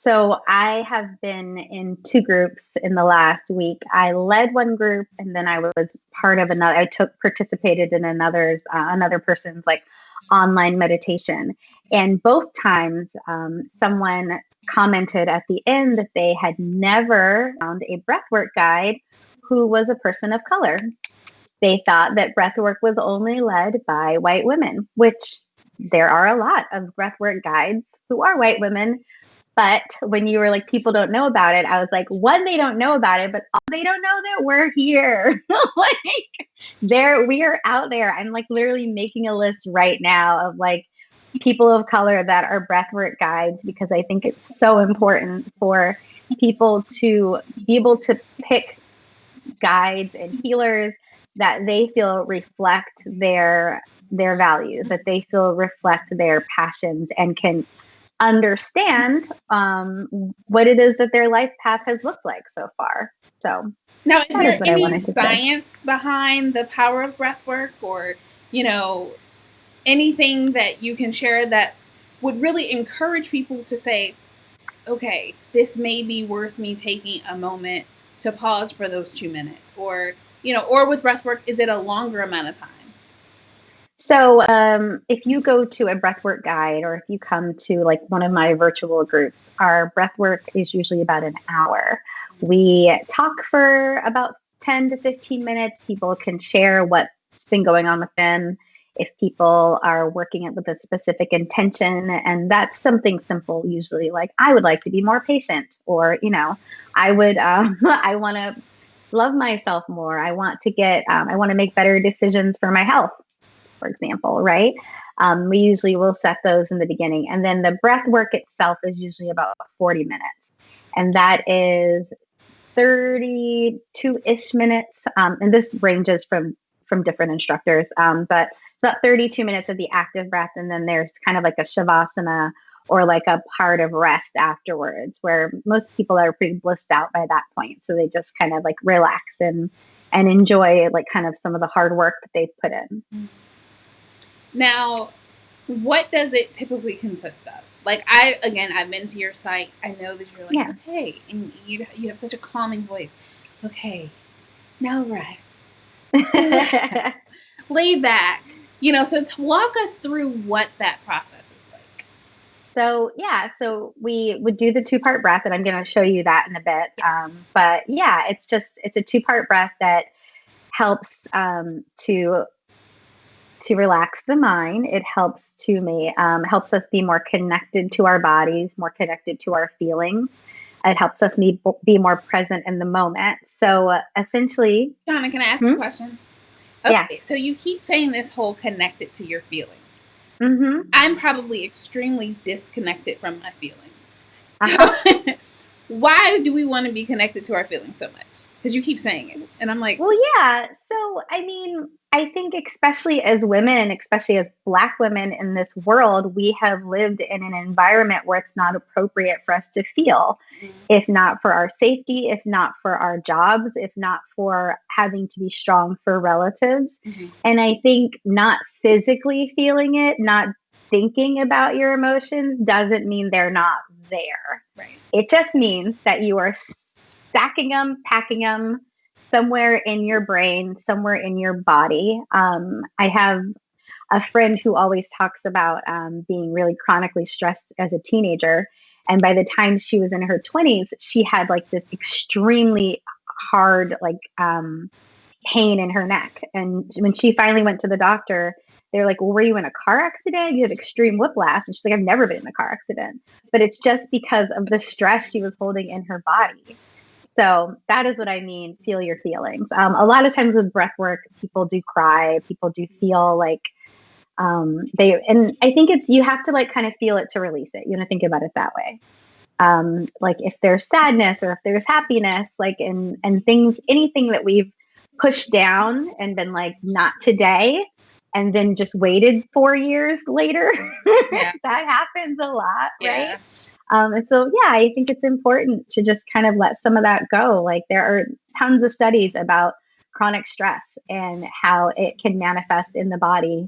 Speaker 2: So I have been in 2 groups in the last week. I led one group, and then I was part of another. Participated in another person's like online meditation, and both times, someone commented at the end that they had never found a breathwork guide who was a person of color. They thought that breathwork was only led by white women, which there are a lot of breathwork guides who are white women. But when you were like, people don't know about it, I was like, one, they don't know about it, but they don't know that we're here. Like, we are out there. I'm like literally making a list right now of like people of color that are breathwork guides, because I think it's so important for people to be able to pick guides and healers that they feel reflect their values, that they feel reflect their passions, and can understand what it is that their life path has looked like so far. So
Speaker 1: Now, is
Speaker 2: that is
Speaker 1: there
Speaker 2: what I
Speaker 1: any
Speaker 2: wanted to say.
Speaker 1: science behind the power of breath work, or, you know, anything that you can share that would really encourage people to say, okay, this may be worth me taking a moment to pause for those 2 minutes, or, you know, or with breath work, is it a longer amount of time?
Speaker 2: So if you go to a breathwork guide, or if you come to like one of my virtual groups, our breathwork is usually about an hour. We talk for about 10 to 15 minutes. People can share what's been going on with them. If people are working it with a specific intention, and that's something simple, usually like, I would like to be more patient, or, you know, I would, I want to love myself more. I want to make better decisions for my health, for example, right? We usually will set those in the beginning. And then the breath work itself is usually about 40 minutes. And that is 32-ish minutes. And this ranges from different instructors. But it's about 32 minutes of the active breath. And then there's kind of like a shavasana, or like a part of rest afterwards, where most people are pretty blissed out by that point. So they just kind of like relax and enjoy like kind of some of the hard work that they've put in.
Speaker 1: Now, what does it typically consist of? Like, I've been to your site. I know that you're like,
Speaker 2: Yeah.
Speaker 1: okay, and you have such a calming voice. Okay, now rest. Lay back. You know, so to walk us through what that process is like.
Speaker 2: So we would do the 2-part breath, and I'm going to show you that in a bit. But yeah, it's a 2-part breath that helps to relax the mind. It helps helps us be more connected to our bodies, more connected to our feelings. It helps us be more present in the moment. So essentially,
Speaker 1: Shauna, can I ask a question? Okay,
Speaker 2: yeah.
Speaker 1: so you keep saying this whole connected to your feelings.
Speaker 2: Mm-hmm.
Speaker 1: I'm probably extremely disconnected from my feelings. So why do we want to be connected to our feelings so much? Because you keep saying it. And I'm like,
Speaker 2: Well, yeah. So, I mean, I think especially as women, especially as Black women in this world, we have lived in an environment where it's not appropriate for us to feel, if not for our safety, if not for our jobs, if not for having to be strong for relatives. And I think not physically feeling it, not thinking about your emotions, doesn't mean they're not there.
Speaker 1: right.
Speaker 2: It just means that you are stacking them, packing them somewhere in your brain, somewhere in your body. I have a friend who always talks about being really chronically stressed as a teenager. And by the time she was in her 20s, she had like this extremely hard, like pain in her neck. And when she finally went to the doctor, they're like, well, were you in a car accident? You had extreme whiplash. And she's like, I've never been in a car accident. But it's just because of the stress she was holding in her body. So that is what I mean, feel your feelings. A lot of times with breath work, people do cry. People do feel like and I think you have to like kind of feel it to release it. You know, think about it that way. Like if there's sadness or if there's happiness, like and things, anything that we've pushed down and been like, not today, and then just waited 4 years later,
Speaker 1: Yeah.
Speaker 2: that happens a lot, right?
Speaker 1: Yeah.
Speaker 2: And so, yeah, I think it's important to just kind of let some of that go. Like there are tons of studies about chronic stress and how it can manifest in the body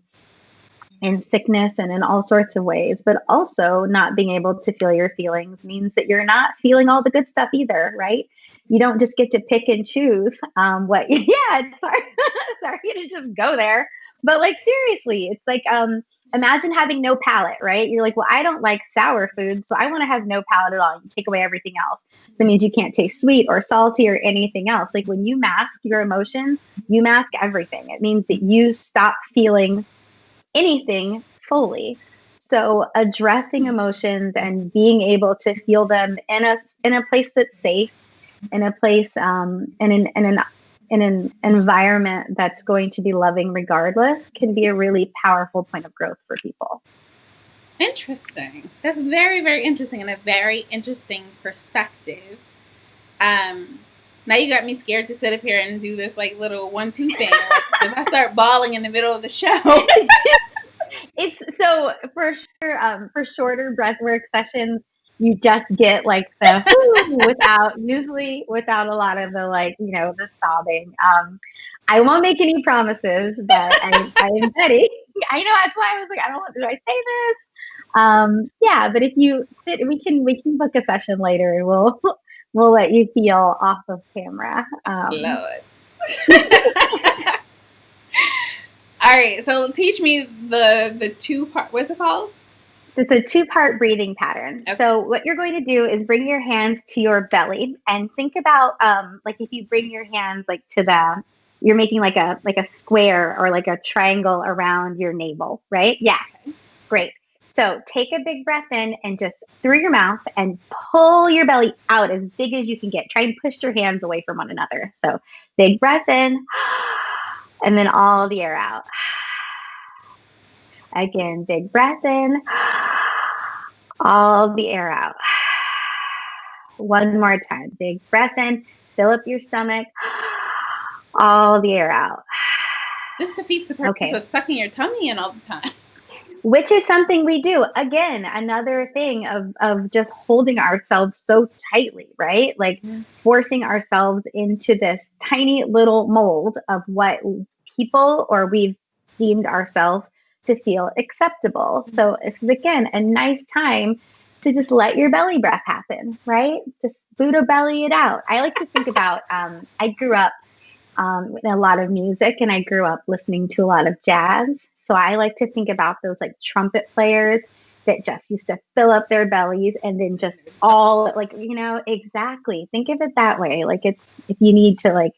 Speaker 2: in sickness and in all sorts of ways. But also, not being able to feel your feelings means that you're not feeling all the good stuff either, right? You don't just get to pick and choose what. Yeah, it's sorry to just go there, but like seriously, it's like imagine having no palate, right? You're like, well, I don't like sour foods, so I want to have no palate at all. You take away everything else. That means you can't taste sweet or salty or anything else. Like when you mask your emotions, you mask everything. It means that you stop feeling anything fully. So addressing emotions and being able to feel them in a place that's safe, in a place in an environment that's going to be loving regardless, can be a really powerful point of growth for people.
Speaker 1: Interesting. That's very, very interesting, and a very interesting perspective. Now you got me scared to sit up here and do this like little 1-2 thing. Like, if I start bawling in the middle of the show.
Speaker 2: It's so for shorter breathwork sessions, you just get like the usually without a lot of the like, the sobbing. I won't make any promises, but I am ready. I know, that's why I was like, I don't want, do I say this? Yeah, but if you sit, we can book a session later and we'll let you feel off of camera.
Speaker 1: Lord. All right, so teach me the 2-part. What's it called?
Speaker 2: It's a 2-part breathing pattern.
Speaker 1: Okay.
Speaker 2: So what you're going to do is bring your hands to your belly and think about like if you bring your hands like you're making like a square or like a triangle around your navel, right? Yeah, great. So take a big breath in and just through your mouth and pull your belly out as big as you can get. Try and push your hands away from one another. So big breath in and then all the air out. Again, big breath in, all the air out. One more time, big breath in, fill up your stomach, all the air out.
Speaker 1: This defeats the purpose of sucking your tummy in all the time.
Speaker 2: Which is something we do. Again, another thing of just holding ourselves so tightly, right? Like forcing ourselves into this tiny little mold of what people or we've deemed ourselves to feel acceptable. So it's, again, a nice time to just let your belly breath happen, right? Just Buddha belly it out. I like to think about, I grew up with a lot of music and I grew up listening to a lot of jazz. So I like to think about those like trumpet players that just used to fill up their bellies and then just all like, exactly. Think of it that way. Like it's, if you need to like,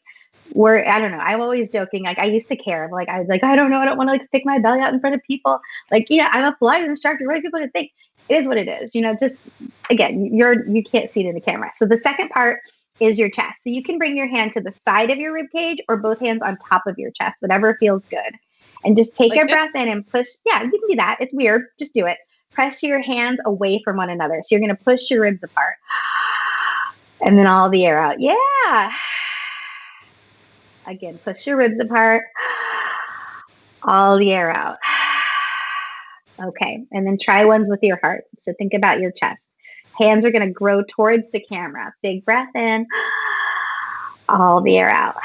Speaker 2: I don't know. I'm always joking. Like I used to care. Like I was like, I don't know. I don't want to like stick my belly out in front of people. Like, I'm a Pilates instructor. What are people gonna think? It is what it is. Just again, you can't see it in the camera. So the second part is your chest. So you can bring your hand to the side of your rib cage or both hands on top of your chest, whatever feels good. And just take a breath in and push. Yeah, you can do that. It's weird. Just do it. Press your hands away from one another. So you're going to push your ribs apart. And then all the air out. Yeah. Again, push your ribs apart. All the air out. Okay. And then try ones with your heart. So think about your chest. Hands are going to grow towards the camera. Big breath in. All the air out.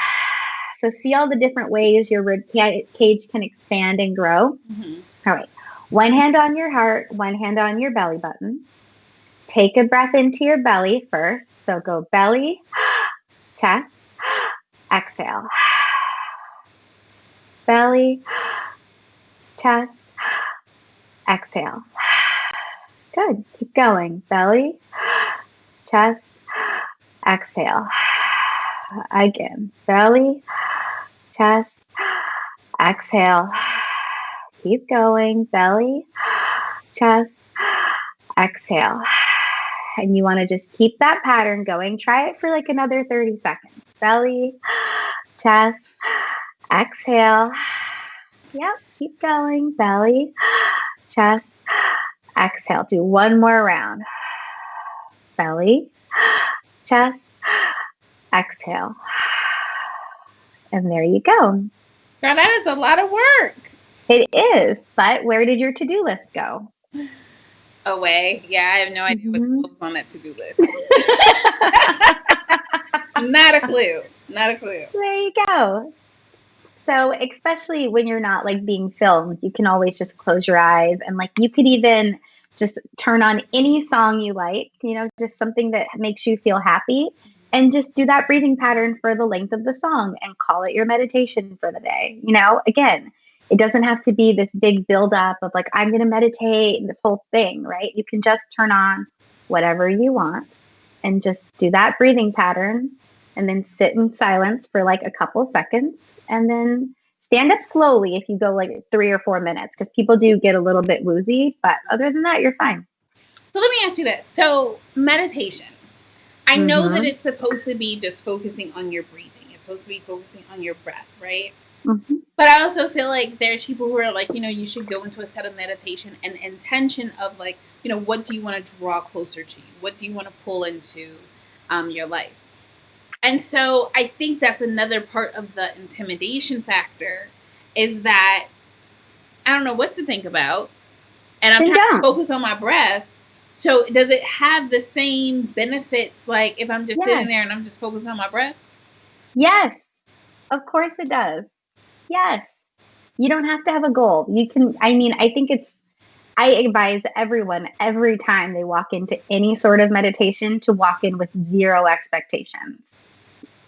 Speaker 2: So see all the different ways your rib cage can expand and grow. Mm-hmm. All right. One hand on your heart, one hand on your belly button. Take a breath into your belly first. So go belly, chest, exhale. Belly, chest, exhale. Good. Keep going. Belly, chest, exhale. Again. Belly, chest, exhale. Keep going. Belly, chest, exhale. And you want to just keep that pattern going. Try it for like another 30 seconds. Belly, chest, exhale. Yep, keep going. Belly, chest, exhale. Do one more round. Belly, chest, exhale. And there you go.
Speaker 1: Girl, that is a lot of work.
Speaker 2: It is. But where did your to-do list go?
Speaker 1: Away. Yeah, I have no idea what was on that to-do list. Not a clue. Not a clue.
Speaker 2: There you go. So especially when you're not like being filmed, you can always just close your eyes and like you could even just turn on any song you like, just something that makes you feel happy and just do that breathing pattern for the length of the song and call it your meditation for the day. Again, it doesn't have to be this big buildup of like, I'm going to meditate and this whole thing, right? You can just turn on whatever you want and just do that breathing pattern and then sit in silence for like a couple seconds and then stand up slowly if you go like 3 or 4 minutes because people do get a little bit woozy, but other than that, you're fine.
Speaker 1: So let me ask you this. So meditation, I know that it's supposed to be just focusing on your breathing. It's supposed to be focusing on your breath, right? Mm-hmm. But I also feel like there's people who are like, you should go into a set of meditation and intention of like, what do you want to draw closer to you? What do you want to pull into your life? And so I think that's another part of the intimidation factor is that I don't know what to think about. And I'm
Speaker 2: Then
Speaker 1: trying to
Speaker 2: don't.
Speaker 1: focus on my breath. So does it have the same benefits like if I'm just sitting
Speaker 2: Yes.
Speaker 1: there and I'm just focused on my breath?
Speaker 2: Yes. Of course it does. Yes. You don't have to have a goal. You can, I mean, I advise everyone every time they walk into any sort of meditation to walk in with zero expectations.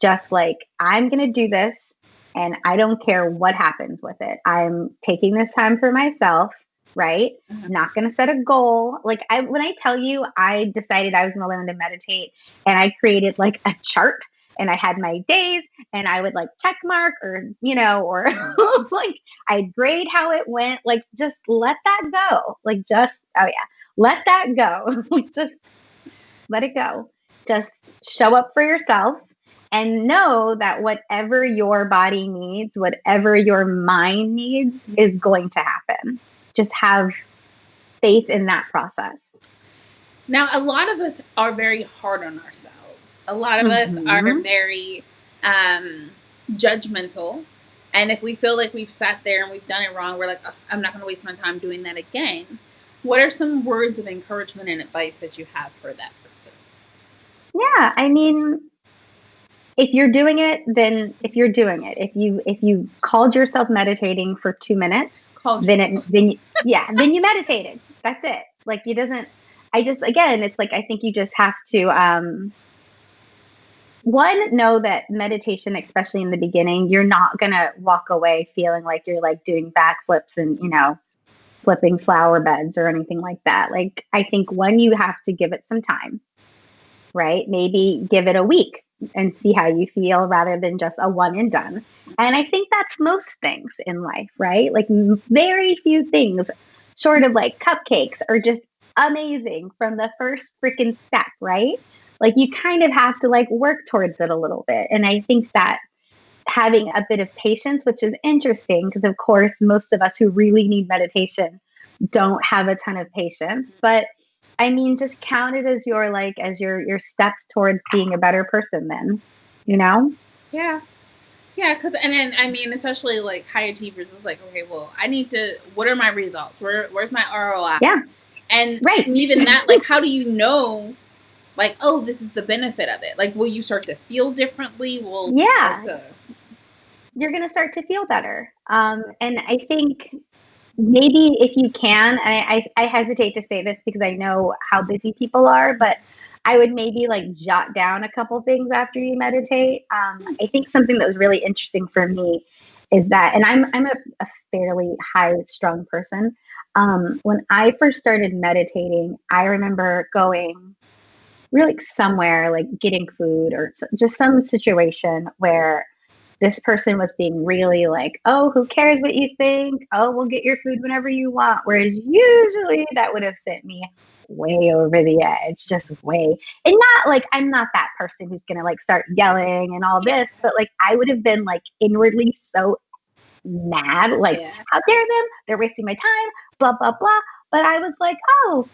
Speaker 2: Just like, I'm going to do this and I don't care what happens with it. I'm taking this time for myself, right? I'm not going to set a goal. Like when I tell you I decided I was going to learn to meditate and I created like a chart and I had my days and I would like check mark or, or like I'd grade how it went. Like just let that go. Like just, oh yeah, let that go. Just let it go. Just show up for yourself and know that whatever your body needs, whatever your mind needs is going to happen. Just have faith in that process.
Speaker 1: Now, a lot of us are very hard on ourselves. A lot of us are very judgmental. And if we feel like we've sat there and we've done it wrong, we're like, oh, I'm not going to waste my time doing that again. What are some words of encouragement and advice that you have for that person?
Speaker 2: Yeah, I mean, if you're doing it, then if you're doing it, if you called yourself meditating for 2 minutes, then you meditated. That's it. Like it's like I think you just have to one, know that meditation, especially in the beginning, you're not gonna walk away feeling like you're like doing backflips and flipping flower beds or anything like that. Like I think one, you have to give it some time, right? Maybe give it a week and see how you feel rather than just a one and done. And I think that's most things in life, right? Like very few things short of like cupcakes are just amazing from the first freaking step, right? Like you kind of have to like work towards it a little bit. And I think that having a bit of patience, which is interesting because of course most of us who really need meditation don't have a ton of patience, but I mean, just count it as your steps towards being a better person then,
Speaker 1: Yeah. Yeah, because and then I mean, especially like high achievers, it's like, okay, well, I need to. What are my results? Where's my ROI?
Speaker 2: Yeah.
Speaker 1: And
Speaker 2: right.
Speaker 1: even that, like, how do you know? Like, oh, this is the benefit of it. Like, will you start to feel differently?
Speaker 2: You're gonna start to feel better. And I think maybe if you can, I hesitate to say this because I know how busy people are, but I would maybe like jot down a couple things after you meditate. I think something that was really interesting for me is that, and I'm a fairly high strung person. When I first started meditating, I remember going really somewhere like getting food or just some situation where this person was being really like, oh, who cares what you think? Oh, we'll get your food whenever you want. Whereas usually that would have sent me way over the edge, just way. And not like I'm not that person who's going to like start yelling and all this, but like I would have been like inwardly so mad, like, how dare them? They're wasting my time, blah, blah, blah. But I was like, oh,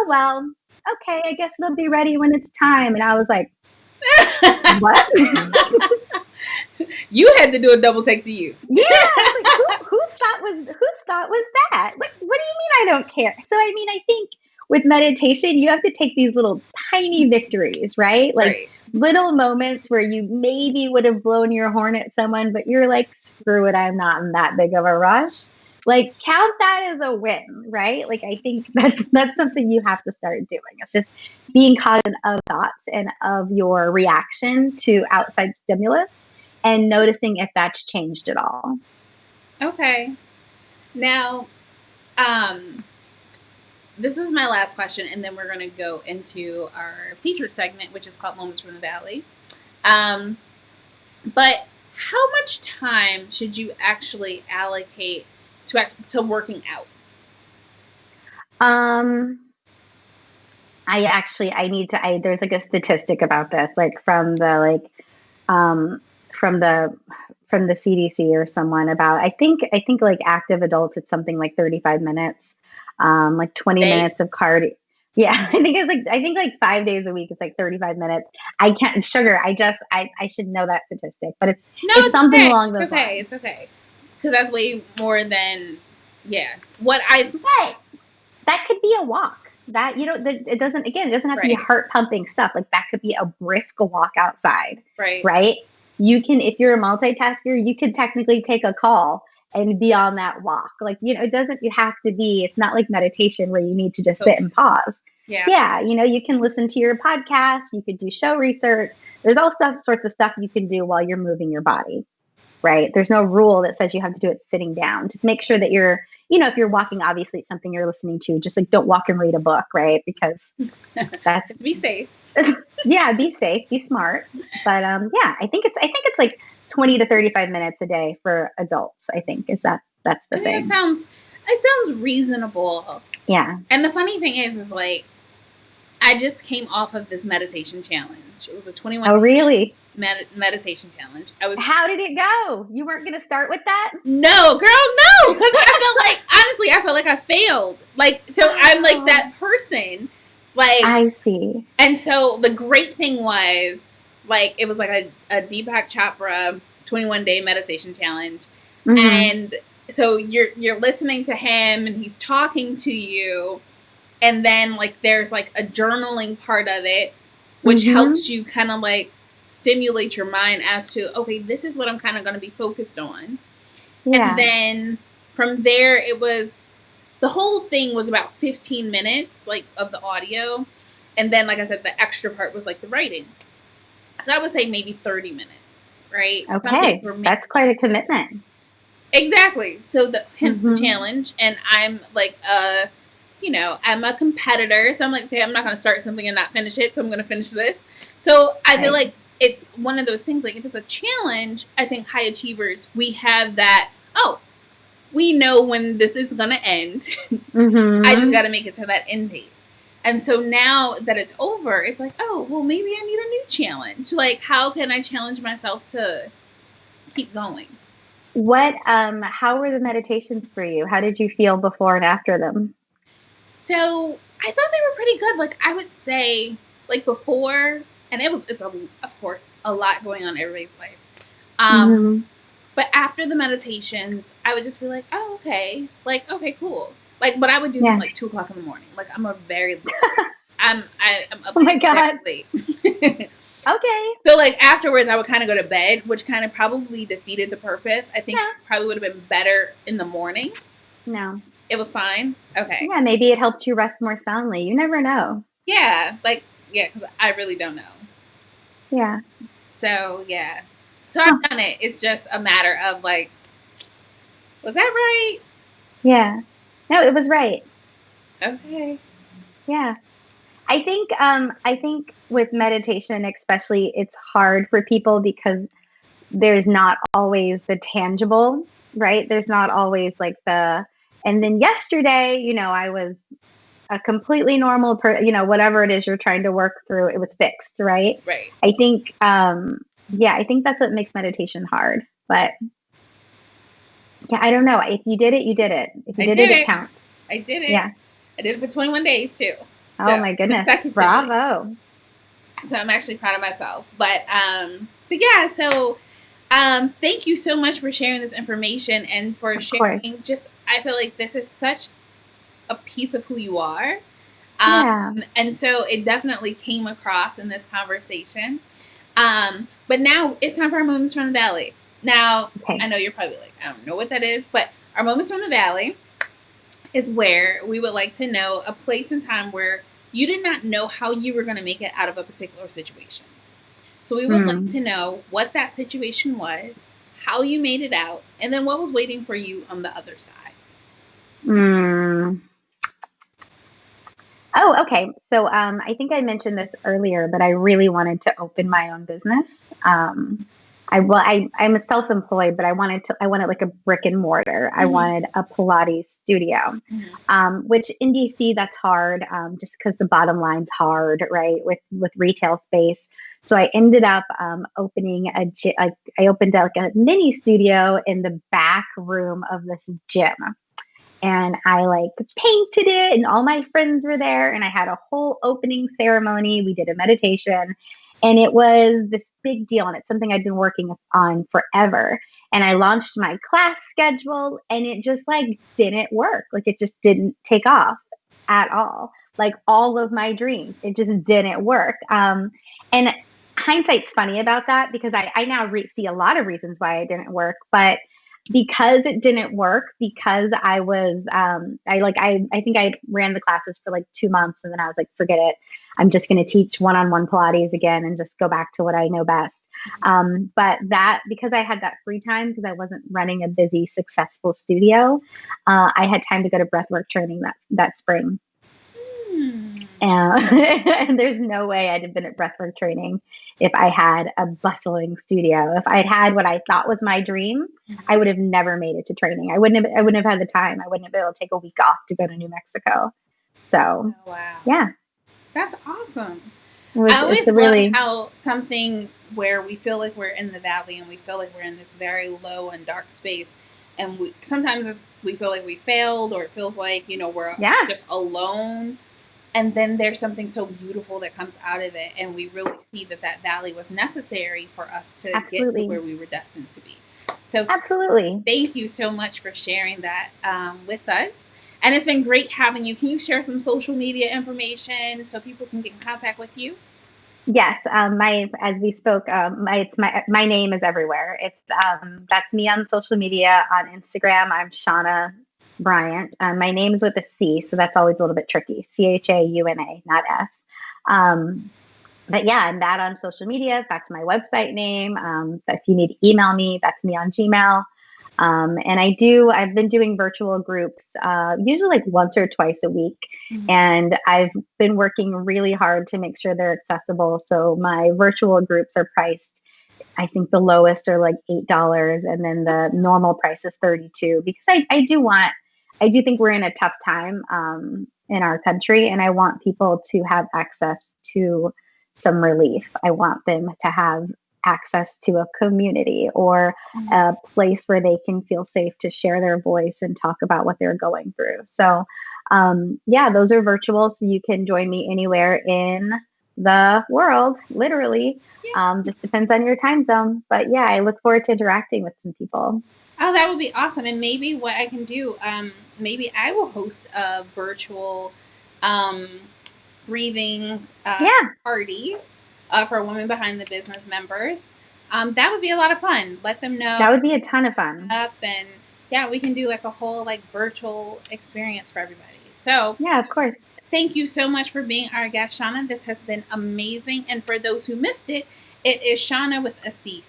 Speaker 2: well, okay, I guess it'll be ready when it's time. And I was like, what?
Speaker 1: You had to do a double take to you.
Speaker 2: Yeah, like, whose thought was that? What do you mean I don't care? So I mean, I think with meditation, you have to take these little tiny victories, right? Like little moments where you maybe would have blown your horn at someone, but you're like, screw it, I'm not in that big of a rush. Like count that as a win, right? Like I think that's something you have to start doing. It's just being cognizant of thoughts and of your reaction to outside stimulus and noticing if that's changed at all.
Speaker 1: Okay. Now, this is my last question, and then we're going to go into our featured segment, which is called Moments from the Valley. But how much time should you actually allocate to working out?
Speaker 2: There's like a statistic about this, like from the CDC or someone about, I think like active adults, it's something like 35 minutes, like 20 minutes of cardio. Yeah, I think like 5 days a week. It's like 35 minutes. I can't sugar. I should know that statistic, but
Speaker 1: No,
Speaker 2: it's
Speaker 1: it's
Speaker 2: something
Speaker 1: okay.
Speaker 2: along
Speaker 1: It's
Speaker 2: those
Speaker 1: okay.
Speaker 2: lines.
Speaker 1: It's okay. Because that's way more than, yeah. What I,
Speaker 2: But that could be a walk. That, it doesn't have to be
Speaker 1: right,
Speaker 2: heart pumping stuff. Like that could be a brisk walk outside,
Speaker 1: right.
Speaker 2: right? You can, if you're a multitasker, you could technically take a call and be on that walk. Like, it doesn't have to be, it's not like meditation where you need to just sit
Speaker 1: Focus.
Speaker 2: and pause.
Speaker 1: Yeah.
Speaker 2: Yeah. You can listen to your podcast, you could do show research. There's all sorts of stuff you can do while you're moving your body, right? There's no rule that says you have to do it sitting down. Just make sure that if you're walking, obviously it's something you're listening to. Just like don't walk and read a book, right? Because that's
Speaker 1: Be safe.
Speaker 2: yeah, be safe, be smart. But yeah, I think it's like 20 to 35 minutes a day for adults. I think that's the
Speaker 1: I think
Speaker 2: thing.
Speaker 1: it sounds reasonable.
Speaker 2: Yeah.
Speaker 1: And the funny thing is like, I just came off of this meditation challenge. It was a 21
Speaker 2: Oh, really?
Speaker 1: meditation challenge.
Speaker 2: How did it go? You weren't going to start with that?
Speaker 1: No, girl, no. Because I felt like I failed. Like, so I'm like that person. Like,
Speaker 2: I see.
Speaker 1: And so the great thing was, like, it was like a Deepak Chopra 21-day meditation challenge.
Speaker 2: Mm-hmm.
Speaker 1: And so you're listening to him and he's talking to you. And then, like, there's, like, a journaling part of it, which
Speaker 2: Mm-hmm.
Speaker 1: helps you kind of, like, stimulate your mind as to, okay, this is what I'm kind of going to be focused on.
Speaker 2: Yeah.
Speaker 1: And then from there, the whole thing was about 15 minutes, like, of the audio. And then, like I said, the extra part was, like, the writing. So I would say maybe 30 minutes, right?
Speaker 2: Okay. That's quite a commitment.
Speaker 1: Exactly. So hence
Speaker 2: Mm-hmm.
Speaker 1: the challenge. And I'm, like, I'm a competitor. So I'm like, okay, I'm not going to start something and not finish it. So I'm going to finish this. So I feel like it's one of those things, like, if it's a challenge, I think high achievers, we have that, we know when this is going to end.
Speaker 2: Mm-hmm.
Speaker 1: I just got to make it to that end date. And so now that it's over, it's like, oh, well, maybe I need a new challenge. Like, how can I challenge myself to keep going?
Speaker 2: How were the meditations for you? How did you feel before and after them?
Speaker 1: So I thought they were pretty good. Like, I would say, like, before, and of course, a lot going on in everybody's life.
Speaker 2: Mm-hmm.
Speaker 1: But after the meditations, I would just be like, oh, okay. Like, okay, cool. Like, but I would do
Speaker 2: Yeah.
Speaker 1: them like 2 o'clock in the morning. Like, I'm a very, I'm up
Speaker 2: Oh my God.
Speaker 1: very late.
Speaker 2: Okay.
Speaker 1: So, like, afterwards, I would kind of go to bed, which kind of probably defeated the purpose. I think
Speaker 2: Yeah.
Speaker 1: it probably would have been better in the morning.
Speaker 2: No.
Speaker 1: It was fine. Okay.
Speaker 2: Yeah, maybe it helped you rest more soundly. You never know.
Speaker 1: Yeah. Like, yeah, because I really don't know.
Speaker 2: Yeah.
Speaker 1: So, yeah. So, I've done it. It's just a matter of, like, was that right?
Speaker 2: Yeah. No, it was right.
Speaker 1: Okay.
Speaker 2: Yeah. I think with meditation especially, it's hard for people because there's not always the tangible, right? There's not always like and then yesterday, I was a completely normal whatever it is you're trying to work through, it was fixed, right?
Speaker 1: Right.
Speaker 2: I think, I think that's what makes meditation hard. But yeah, I don't know. If you did it, you did it. If you did it, it counts.
Speaker 1: I did it.
Speaker 2: Yeah.
Speaker 1: I did it for 21 days too. So,
Speaker 2: Oh my goodness. Bravo.
Speaker 1: So I'm actually proud of myself. But yeah, so thank you so much for sharing this information and for sharing I feel like this is such a piece of who you are.
Speaker 2: Yeah.
Speaker 1: And so it definitely came across in this conversation. But now it's time for our Moments from the Valley. Now, I know you're probably like, I don't know what that is, but our Moments from the Valley is where we would like to know a place and time where you did not know how you were going to make it out of a particular situation. So we would like to know what that situation was, how you made it out, and then what was waiting for you on the other side.
Speaker 2: Oh, okay. So I think I mentioned this earlier, but I really wanted to open my own business. I'm self-employed, but I wanted like a brick and mortar. I wanted a Pilates studio, which in DC that's hard, just because the bottom line's hard, right? With retail space. So I ended up opening I opened like a mini studio in the back room of this gym. and I like painted it, and all my friends were there, and I had a whole opening ceremony. We did a meditation, and it was this big deal, and it's something I'd been working on forever. And I launched my class schedule, and it just like didn't work. Like it just didn't take off at all. Like all of my dreams, it just didn't work. And hindsight's funny about that because I now see a lot of reasons why it didn't work, but because it didn't work, because I was I think I ran the classes for like 2 months, and then I was like, forget it, I'm just going to teach one-on-one Pilates again and just go back to what I know best. But that, because I had that free time, because I wasn't running a busy successful studio, I had time to go to breathwork training that spring. And there's no way I'd have been at breathwork training if I had a bustling studio. If I'd had what I thought was my dream, I would have never made it to training. I wouldn't have had the time. I wouldn't have been able to take a week off to go to New Mexico. So,
Speaker 1: wow.
Speaker 2: Yeah.
Speaker 1: That's awesome.
Speaker 2: I
Speaker 1: always love how something where we feel like we're in the valley and we feel like we're in this very low and dark space, and sometimes we feel like we failed, or it feels like, we're just alone. And then there's something so beautiful that comes out of it, and we really see that valley was necessary for us to get to where we were destined to be. So
Speaker 2: absolutely,
Speaker 1: thank you so much for sharing that with us. And it's been great having you. Can you share some social media information so people can get in contact with you?
Speaker 2: Yes, as we spoke, my name is everywhere. It's that's me on social media. On Instagram, I'm Shauna Bryant. My name is with a C, so that's always a little bit tricky. CHAUNA, not S. But yeah, and that on social media, that's my website name. If you need to email me, that's me on Gmail. And I've been doing virtual groups, usually like once or twice a week. And I've been working really hard to make sure they're accessible. So my virtual groups are priced, I think the lowest are like $8, and then the normal price is $32, because I do think we're in a tough time in our country, and I want people to have access to some relief. I want them to have access to a community or a place where they can feel safe to share their voice and talk about what they're going through. So, those are virtual, so you can join me anywhere in the world, literally. Just depends on your time zone. But yeah, I look forward to interacting with some people.
Speaker 1: Oh, that would be awesome. And maybe what I can do, maybe I will host a virtual breathing party for Women Behind the Business members. That would be a lot of fun. Let them know.
Speaker 2: That would be a ton of fun.
Speaker 1: And yeah, we can do like a whole virtual experience for everybody. So
Speaker 2: yeah, of course.
Speaker 1: Thank you so much for being our guest, Shauna. This has been amazing. And for those who missed it, it is Shauna with a C,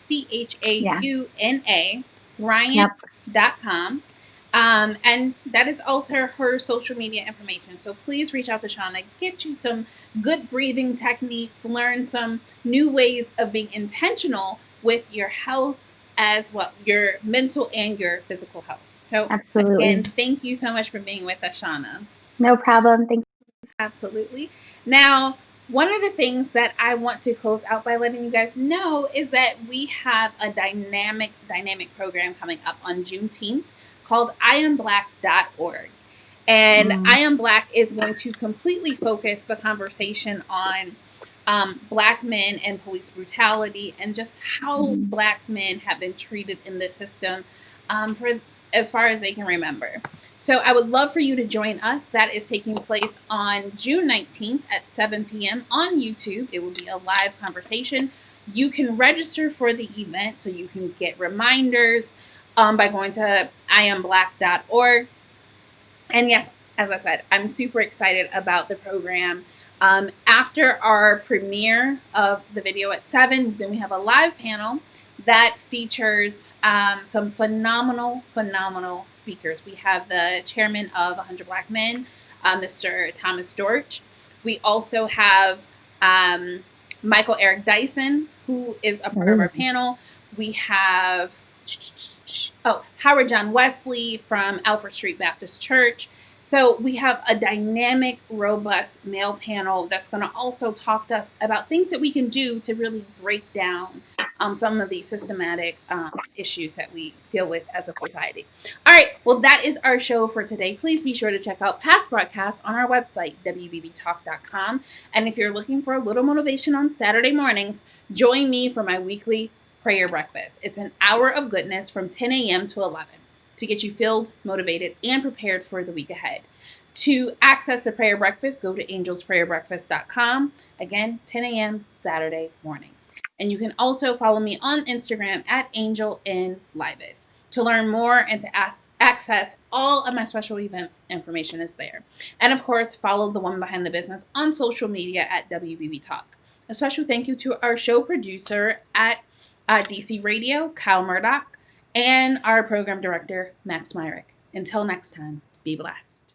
Speaker 1: CHAUNA, Bryant.com. And that is also her social media information. So please reach out to Shauna, get you some good breathing techniques, learn some new ways of being intentional with your health as well, your mental and your physical health. So again, thank you so much for being with us, Shauna.
Speaker 2: No problem. Thanks.
Speaker 1: Absolutely. Now, one of the things that I want to close out by letting you guys know is that we have a dynamic program coming up on Juneteenth called IamBlack.org. And I Am Black is going to completely focus the conversation on Black men and police brutality, and just how Black men have been treated in this system for as far as they can remember. So I would love for you to join us. That is taking place on June 19th at 7 p.m. on YouTube. It will be a live conversation. You can register for the event, so you can get reminders by going to IamBlack.org. And yes, as I said, I'm super excited about the program. After our premiere of the video at 7, then we have a live panel that features some phenomenal speakers. We have the chairman of 100 Black Men, Mr. Thomas Dortch. We also have Michael Eric Dyson, who is a part of our panel. We have Howard John Wesley from Alfred Street Baptist Church. So we have a dynamic, robust male panel that's going to also talk to us about things that we can do to really break down some of the systematic issues that we deal with as a society. All right, well, that is our show for today. Please be sure to check out past broadcasts on our website, wbbtalk.com. And if you're looking for a little motivation on Saturday mornings, join me for my weekly prayer breakfast. It's an hour of goodness from 10 a.m. to 11 to get you filled, motivated, and prepared for the week ahead. To access the prayer breakfast, go to angelsprayerbreakfast.com. Again, 10 a.m. Saturday mornings. And you can also follow me on Instagram at AngelInLivis. To learn more and to access all of my special events, information is there. And of course, follow the Woman Behind the Business on social media at WBB Talk. A special thank you to our show producer at DC Radio, Kyle Murdoch, and our program director, Max Myrick. Until next time, be blessed.